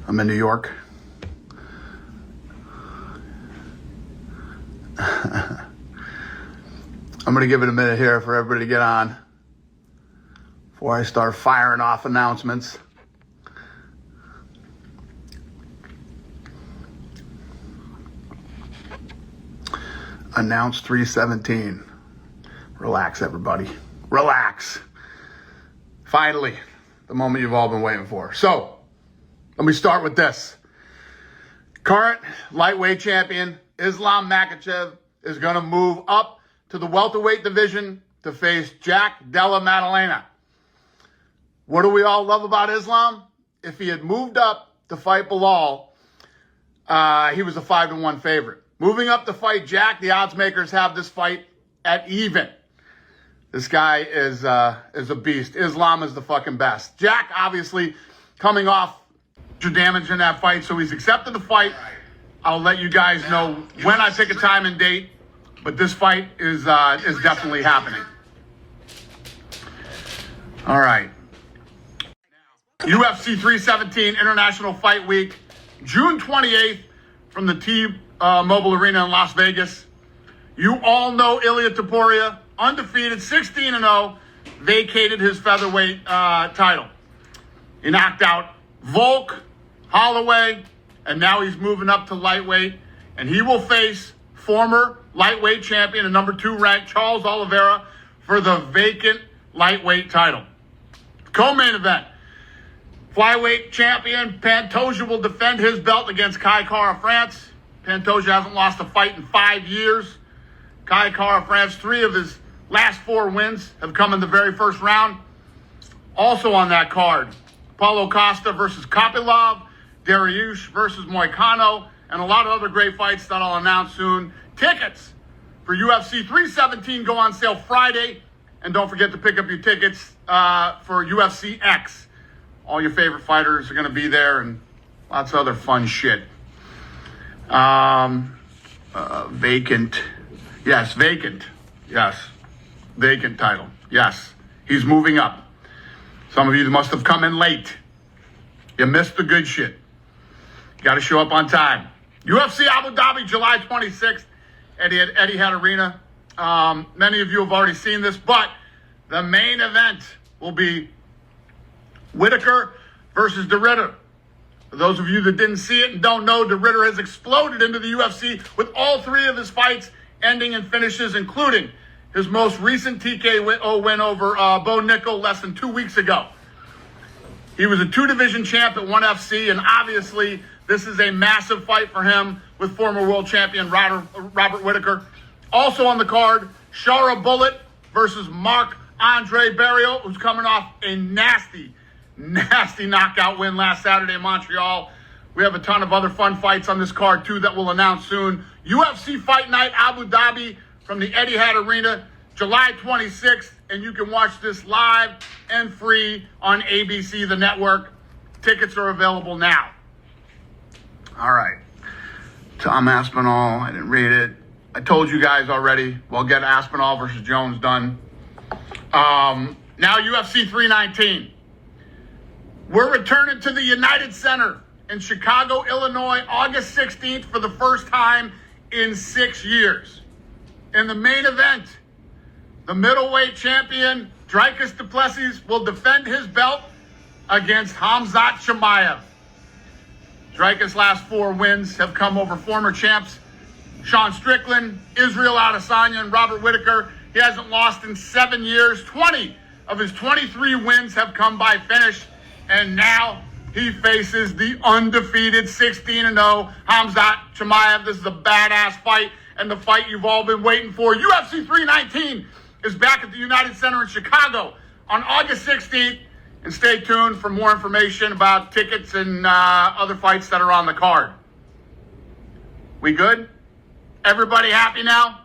I'm in New York. I'm going to give it a minute here for everybody to get on before I start firing off announcements. Announce 317. Relax, everybody. Relax. Finally, the moment you've all been waiting for. So, let me start with this. Current lightweight champion Islam Makhachev is going to move up to the welterweight division to face Jack Della Maddalena. What do we all love about Islam? If he had moved up to fight Bilal, he was a 5-1 favorite. Moving up to fight Jack, the odds makers have this fight at even. This guy is a beast. Islam is the fucking best. Jack, obviously, coming off damage in that fight, so he's accepted the fight. I'll let you guys know when I pick a time and date, but this fight is definitely happening. All right. UFC 317 International Fight Week, June 28th from the T-Mobile Arena in Las Vegas. You all know Ilia Topuria, undefeated, 16-0, vacated his featherweight title. He knocked out Volk, Holloway, and now he's moving up to lightweight, and he will face former lightweight champion and number 2 ranked Charles Oliveira for the vacant lightweight title. Co-main event, flyweight champion Pantoja will defend his belt against Kai Kara-France. Pantoja hasn't lost a fight in 5 years. Kai Kara-France, 3 of his last 4 wins have come in the very first round. Also on that card, Paulo Costa versus Kopylov, Dariush versus Moicano, and a lot of other great fights that I'll announce soon. Tickets for UFC 317 go on sale Friday. And don't forget to pick up your tickets for UFC X. All your favorite fighters are going to be there and lots of other fun shit. Vacant. Yes, vacant. Yes. Vacant title. Yes. He's moving up. Some of you must have come in late. You missed the good shit. You got to show up on time. UFC Abu Dhabi, July 26th at Etihad Arena. Many of you have already seen this, but the main event will be Whitaker versus De Ridder. For those of you that didn't see it and don't know, De Ridder has exploded into the UFC with all 3 of his fights ending in finishes, including his most recent TKO win over Bo Nickel less than 2 weeks ago. He was a 2-division champ at ONE FC, and obviously this is a massive fight for him with former world champion Robert Whitaker. Also on the card, Shara Bullet versus Marc-Andre Barriault, who's coming off a nasty knockout win last Saturday in Montreal. We have a ton of other fun fights on this card, too, that we'll announce soon. UFC Fight Night Abu Dhabi from the Etihad Arena, July 26th, and you can watch this live and free on ABC, the network. Tickets are available now. All right. Tom Aspinall, I didn't read it. I told you guys already, we'll get Aspinall versus Jones done. Now UFC 319. We're returning to the United Center in Chicago, Illinois, August 16th for the first time in 6 years. In the main event, the middleweight champion, Dricus du Plessis, will defend his belt against Khamzat Chimaev. Dricus' last 4 wins have come over former champs Sean Strickland, Israel Adesanya, and Robert Whitaker. He hasn't lost in 7 years. 20 of his 23 wins have come by finish. And now he faces the undefeated 16-0 Khamzat Chimaev. This is a badass fight and the fight you've all been waiting for. UFC 319 is back at the United Center in Chicago on August 16th. And stay tuned for more information about tickets and other fights that are on the card. We good? Everybody happy now?